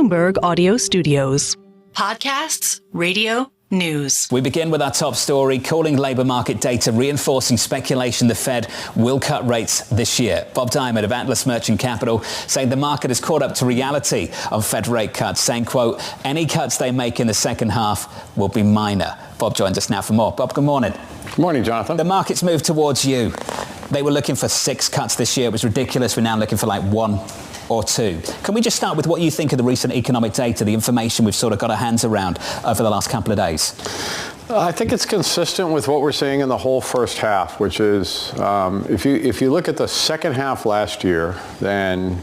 Bloomberg Audio Studios. Podcasts, radio, news. We begin with our top story, cooling labour market data reinforcing speculation the Fed will cut rates this year. Bob Diamond of Atlas Merchant Capital saying the market has caught up to reality on Fed rate cuts, saying, quote, any cuts they make in the second half will be minor. Bob joins us now for more. Bob, good morning. Good morning, Jonathan. The market's moved towards you. They were looking for 6 cuts this year. It was ridiculous. We're now looking for like 1 or 2. Can we just start with what you think of the recent economic data, the information we've sort of got our hands around over the last couple of days? I think it's consistent with what we're seeing in the whole first half, which is if you look at the second half last year, then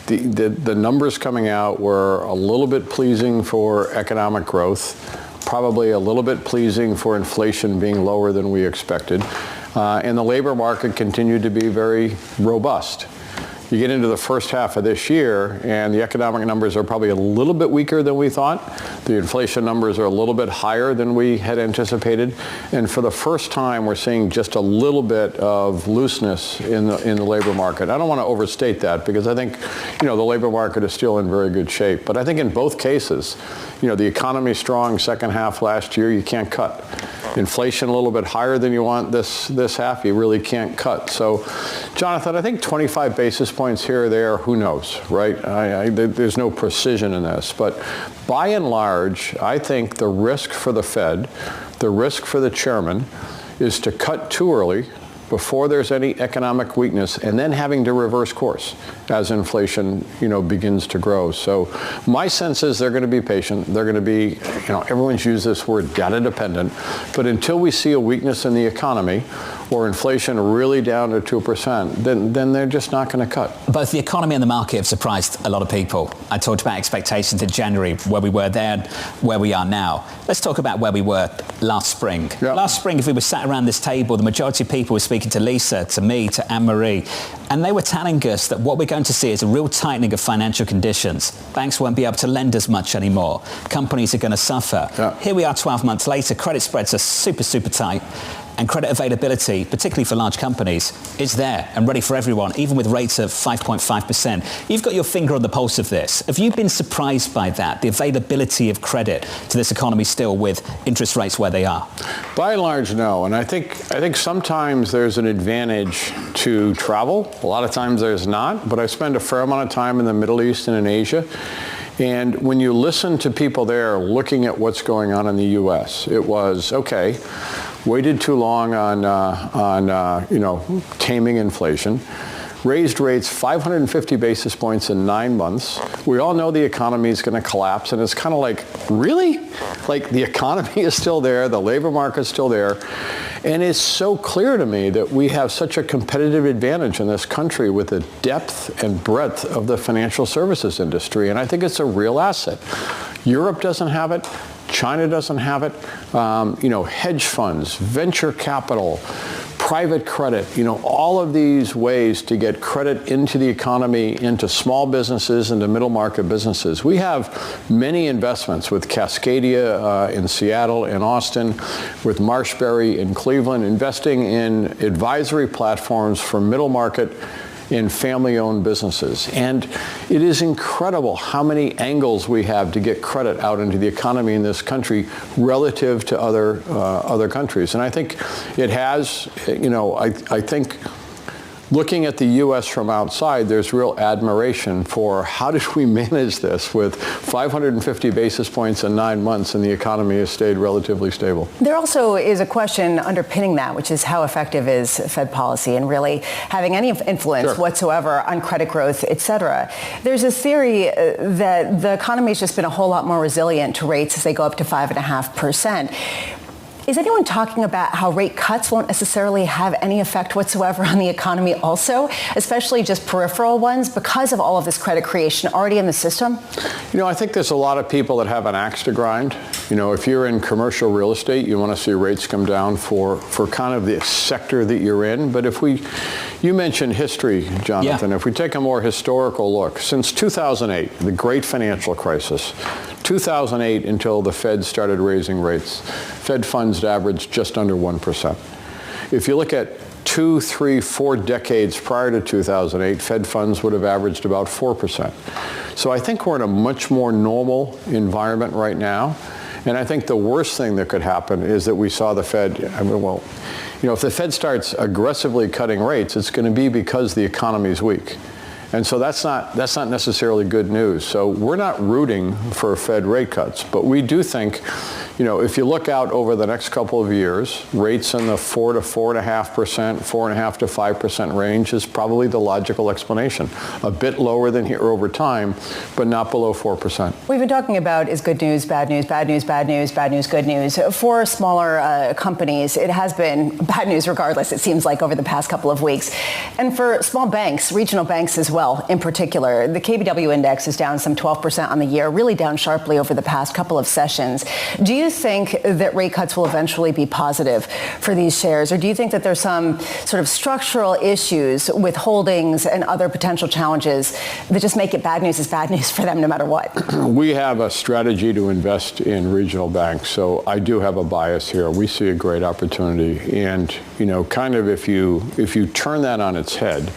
the numbers coming out were a little bit pleasing for economic growth, probably a little bit pleasing for inflation being lower than we expected, and the labor market continued to be very robust. You get into the first half of this year, and the economic numbers are probably a little bit weaker than we thought. The inflation numbers are a little bit higher than we had anticipated. And for the first time, we're seeing just a little bit of looseness in the labor market. I don't want to overstate that because I think, the labor market is still in very good shape. But I think in both cases, the economy is strong second half last year, you can't cut. Inflation a little bit higher than you want this half, you really can't cut. So, Jonathan, I think 25 basis points here or there, who knows, right? There's no precision in this. But by and large, I think the risk for the Fed, the risk for the chairman, is to cut too early before there's any economic weakness and then having to reverse course as inflation, begins to grow. So my sense is they're going to be patient. They're going to be, everyone's used this word data dependent, but until we see a weakness in the economy or inflation really down to 2%, then they're just not going to cut. Both the economy and the market have surprised a lot of people. I talked about expectations in January, where we were then, where we are now. Let's talk about where we were last spring. Yeah. Last spring, if we were sat around this table, the majority of people were speaking to Lisa, to me, to Anne-Marie, and they were telling us that what we're going to see is a real tightening of financial conditions. Banks won't be able to lend as much anymore. Companies are going to suffer. Yeah. Here we are 12 months later, credit spreads are super, super tight. And credit availability, particularly for large companies, is there and ready for everyone, even with rates of 5.5%. You've got your finger on the pulse of this. Have you been surprised by that, the availability of credit to this economy still with interest rates where they are? By and large, no. And I think sometimes there's an advantage to travel. A lot of times there's not. But I spend a fair amount of time in the Middle East and in Asia. And when you listen to people there looking at what's going on in the U.S., it was, okay, waited too long on taming inflation, raised rates 550 basis points in 9 months. We all know the economy is going to collapse, and it's kind of like, really? Like the economy is still there, the labor market is still there, and it's so clear to me that we have such a competitive advantage in this country with the depth and breadth of the financial services industry, and I think it's a real asset. Europe doesn't have it. China doesn't have it. Hedge funds, venture capital, private credit, all of these ways to get credit into the economy, into small businesses, into middle market businesses. We have many investments with Cascadia in Seattle and Austin, with Marshberry in Cleveland, investing in advisory platforms for middle market in family-owned businesses. And it is incredible how many angles we have to get credit out into the economy in this country relative to other countries. And I think it has, I think looking at the U.S. from outside, there's real admiration for how did we manage this with 550 basis points in 9 months and the economy has stayed relatively stable. There also is a question underpinning that, which is how effective is Fed policy and really having any influence whatsoever on credit growth, et cetera. There's a theory that the economy has just been a whole lot more resilient to rates as they go up to 5.5%. Is anyone talking about how rate cuts won't necessarily have any effect whatsoever on the economy also, especially just peripheral ones, because of all of this credit creation already in the system? I think there's a lot of people that have an axe to grind. If you're in commercial real estate, you want to see rates come down for kind of the sector that you're in. But you mentioned history, Jonathan. Yeah. If we take a more historical look, since 2008, the great financial crisis, 2008 until the Fed started raising rates, Fed funds averaged just under 1%. If you look at 2, 3, 4 decades prior to 2008, Fed funds would have averaged about 4%. So I think we're in a much more normal environment right now. And I think the worst thing that could happen is that we saw the Fed, if the Fed starts aggressively cutting rates, it's going to be because the economy is weak. And so that's not necessarily good news. So we're not rooting for Fed rate cuts, but we do think, if you look out over the next couple of years, rates in the 4 to 4.5%, 4.5 to 5% range is probably the logical explanation. A bit lower than here over time, but not below 4%. We've been talking about is good news, bad news, bad news, bad news, bad news, good news. For smaller companies, it has been bad news regardless, it seems like, over the past couple of weeks. And for small banks, regional banks as well, in particular, the KBW index is down some 12% on the year, really down sharply over the past couple of sessions. Do you think that rate cuts will eventually be positive for these shares, or do you think that there's some sort of structural issues with holdings and other potential challenges that just make it bad news is bad news for them no matter what? We have a strategy to invest in regional banks, so I do have a bias here. We see a great opportunity, and kind of if you turn that on its head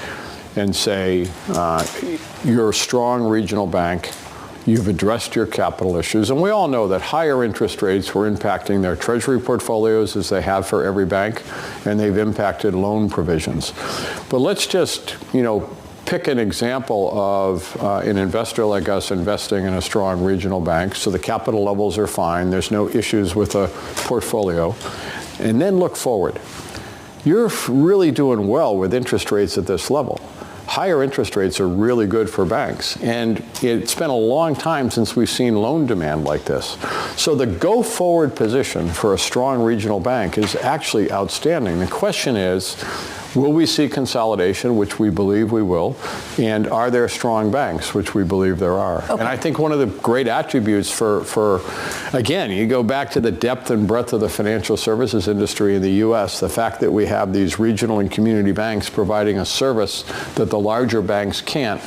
and say you're a strong regional bank, you've addressed your capital issues, and we all know that higher interest rates were impacting their treasury portfolios, as they have for every bank, and they've impacted loan provisions. But let's just, pick an example of an investor like us investing in a strong regional bank, so the capital levels are fine, there's no issues with a portfolio, and then look forward. You're really doing well with interest rates at this level. Higher interest rates are really good for banks, and it's been a long time since we've seen loan demand like this. So the go-forward position for a strong regional bank is actually outstanding. The question is, will we see consolidation, which we believe we will, and are there strong banks, which we believe there are? Okay. And I think one of the great attributes for, again, you go back to the depth and breadth of the financial services industry in the U.S., the fact that we have these regional and community banks providing a service that the larger banks can't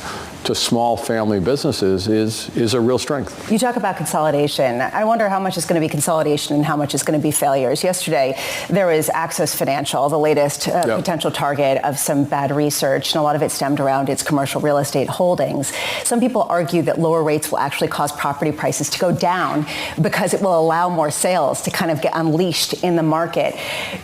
to small family businesses is a real strength. You talk about consolidation. I wonder how much is going to be consolidation and how much is going to be failures. Yesterday, there was Access Financial, the latest potential target of some bad research, and a lot of it stemmed around its commercial real estate holdings. Some people argue that lower rates will actually cause property prices to go down because it will allow more sales to kind of get unleashed in the market.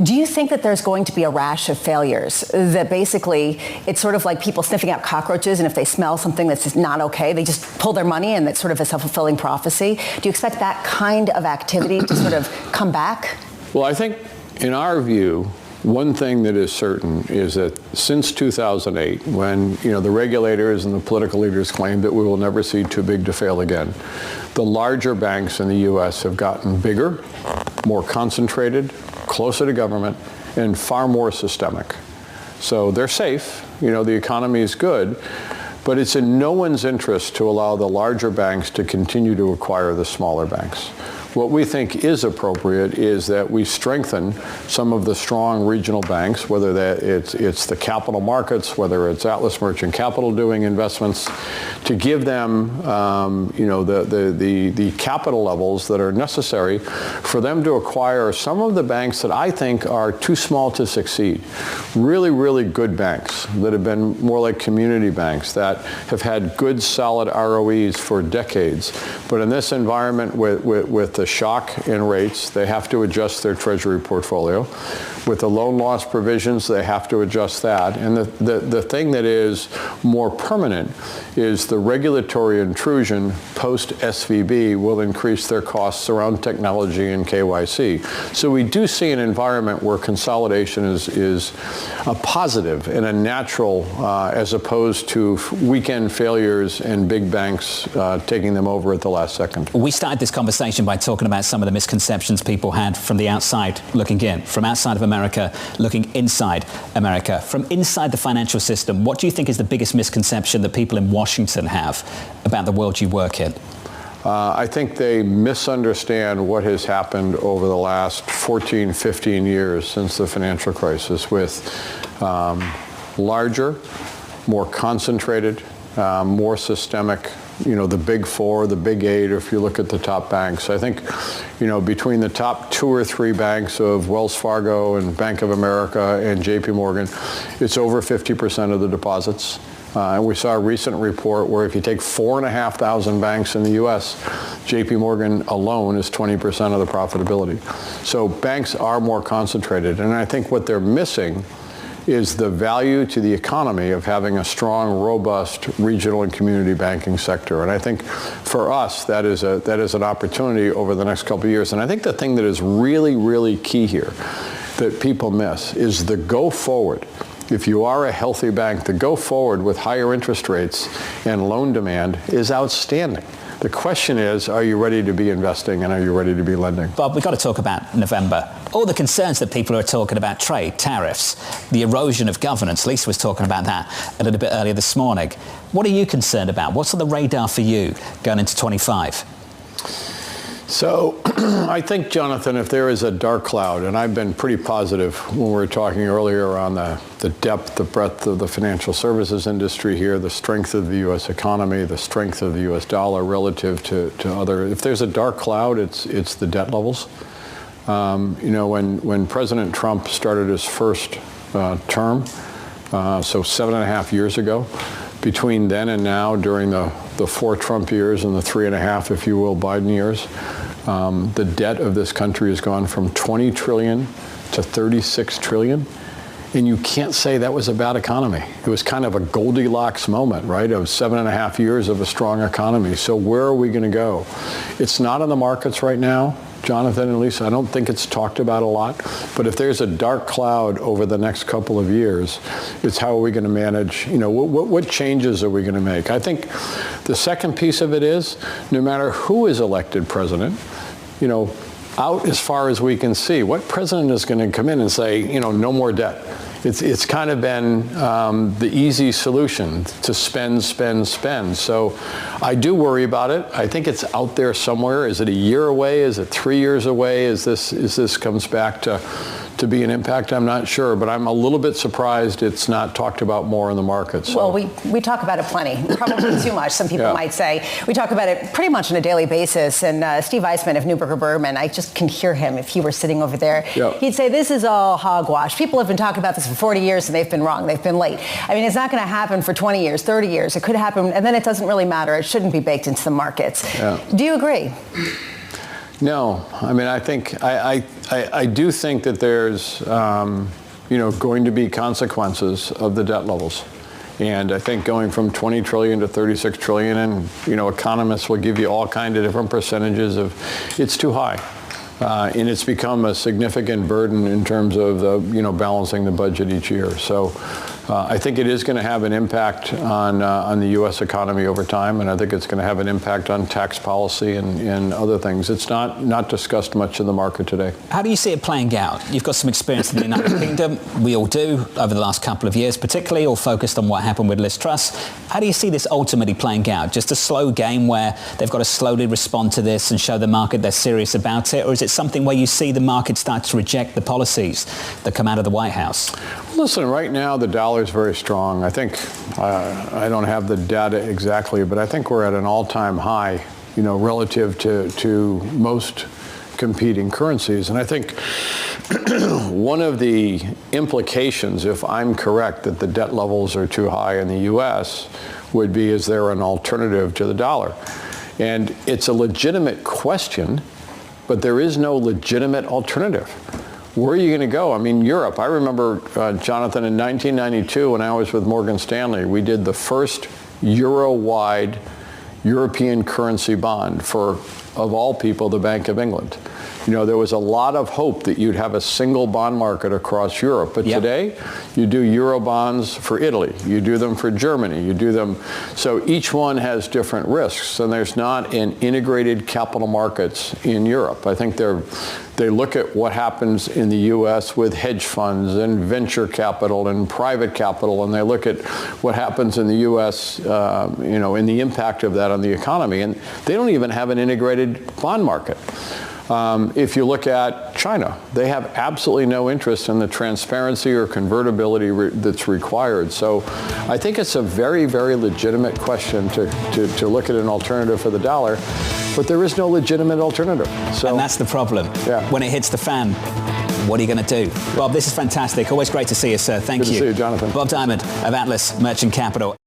Do you think that there's going to be a rash of failures, that basically it's sort of like people sniffing out cockroaches, and if they smell something that's not okay, they just pull their money, and that's sort of a self-fulfilling prophecy? Do you expect that kind of activity to sort of come back? Well, I think in our view, one thing that is certain is that since 2008, when the regulators and the political leaders claimed that we will never see too big to fail again, the larger banks in the U.S. have gotten bigger, more concentrated, closer to government, and far more systemic. So they're safe. The economy is good. But it's in no one's interest to allow the larger banks to continue to acquire the smaller banks. What we think is appropriate is that we strengthen some of the strong regional banks, whether that it's the capital markets, whether it's Atlas Merchant Capital doing investments, to give them the capital levels that are necessary for them to acquire some of the banks that I think are too small to succeed. Really, really good banks that have been more like community banks that have had good, solid ROEs for decades. But in this environment with the shock in rates, they have to adjust their treasury portfolio. With the loan loss provisions, they have to adjust that. And the thing that is more permanent is the regulatory intrusion post-SVB will increase their costs around technology and KYC. So we do see an environment where consolidation is a positive and a natural as opposed to weekend failures and big banks taking them over at the last second. We started this conversation by talking about some of the misconceptions people had from the outside looking in, from outside of America looking inside America. From inside the financial system, what do you think is the biggest misconception that people in Washington have about the world you work in? I think they misunderstand what has happened over the last 14, 15 years since the financial crisis with larger, more concentrated, more systemic, the big four, the big eight, if you look at the top banks. I think, between the top 2 or 3 banks of Wells Fargo and Bank of America and JP Morgan, it's over 50% of the deposits. And we saw a recent report where if you take 4,500 banks in the U.S., JP Morgan alone is 20% of the profitability. So banks are more concentrated. And I think what they're missing is the value to the economy of having a strong, robust regional and community banking sector. And I think for us, that is an opportunity over the next couple of years. And I think the thing that is really, really key here that people miss is the go forward. If you are a healthy bank, the go forward with higher interest rates and loan demand is outstanding. The question is, are you ready to be investing and are you ready to be lending? Bob, we've got to talk about November. All the concerns that people are talking about, trade, tariffs, the erosion of governance. Lisa was talking about that a little bit earlier this morning. What are you concerned about? What's on the radar for you going into 25? So I think, Jonathan, if there is a dark cloud, and I've been pretty positive when we were talking earlier on the depth, the breadth of the financial services industry here, the strength of the U.S. economy, the strength of the U.S. dollar relative to other. If there's a dark cloud, it's the debt levels. When President Trump started his first term, so 7.5 years ago, between then and now, during the 4 Trump years and the 3.5, if you will, Biden years, the debt of this country has gone from 20 trillion to 36 trillion. And you can't say that was a bad economy. It was kind of a Goldilocks moment, right, of 7.5 years of a strong economy. So where are we going to go? It's not in the markets right now, Jonathan and Lisa. I don't think it's talked about a lot. But if there's a dark cloud over the next couple of years, it's how are we going to manage, what changes are we going to make? I think the second piece of it is, no matter who is elected president, out as far as we can see, what president is going to come in and say, no more debt? It's kind of been the easy solution to spend. So I do worry about it. I think it's out there somewhere. Is it a year away? Is it 3 years away? Is this comes back to be an impact? I'm not sure, but I'm a little bit surprised it's not talked about more in the markets. So. Well, we talk about it plenty, probably too much, some people might say. We talk about it pretty much on a daily basis, and Steve Eisman of Neuberger Berman, I just can hear him if he were sitting over there. He'd say, this is all hogwash. People have been talking about this for 40 years, and they've been wrong. They've been late. I mean, it's not going to happen for 20 years, 30 years. It could happen, and then it doesn't really matter. It shouldn't be baked into the markets. Do you agree? No, I mean, I think I do think that there's going to be consequences of the debt levels, and I think going from 20 trillion to 36 trillion, and economists will give you all kinds of different percentages of it's too high, and it's become a significant burden in terms of the balancing the budget each year. So. I think it is going to have an impact on the U.S. economy over time, and I think it's going to have an impact on tax policy and other things. It's not discussed much in the market today. How do you see it playing out? You've got some experience in the United Kingdom. We all do over the last couple of years, particularly all focused on what happened with Liz Truss. How do you see this ultimately playing out? Just a slow game where they've got to slowly respond to this and show the market they're serious about it? Or is it something where you see the market start to reject the policies that come out of the White House? Listen, right now the dollar is very strong. I think, I don't have the data exactly, but I think we're at an all-time high, relative to most competing currencies. And I think one of the implications, if I'm correct, that the debt levels are too high in the U.S. would be, is there an alternative to the dollar? And it's a legitimate question, but there is no legitimate alternative. Where are you going to go? I mean, Europe. I remember, Jonathan, in 1992 when I was with Morgan Stanley, we did the first euro-wide European currency bond for, of all people, the Bank of England. There was a lot of hope that you'd have a single bond market across Europe. But today, you do euro bonds for Italy. You do them for Germany. You do them. So each one has different risks. And there's not an integrated capital markets in Europe. I think they look at what happens in the U.S. with hedge funds and venture capital and private capital. And they look at what happens in the U.S., in the impact of that on the economy. And they don't even have an integrated bond market. If you look at China, they have absolutely no interest in the transparency or convertibility that's required. So I think it's a very, very legitimate question to look at an alternative for the dollar, but there is no legitimate alternative. So, and that's the problem. Yeah. When it hits the fan, what are you going to do? Bob, this is fantastic. Always great to see you, sir. Thank you. Good to see you, Jonathan. Bob Diamond of Atlas Merchant Capital.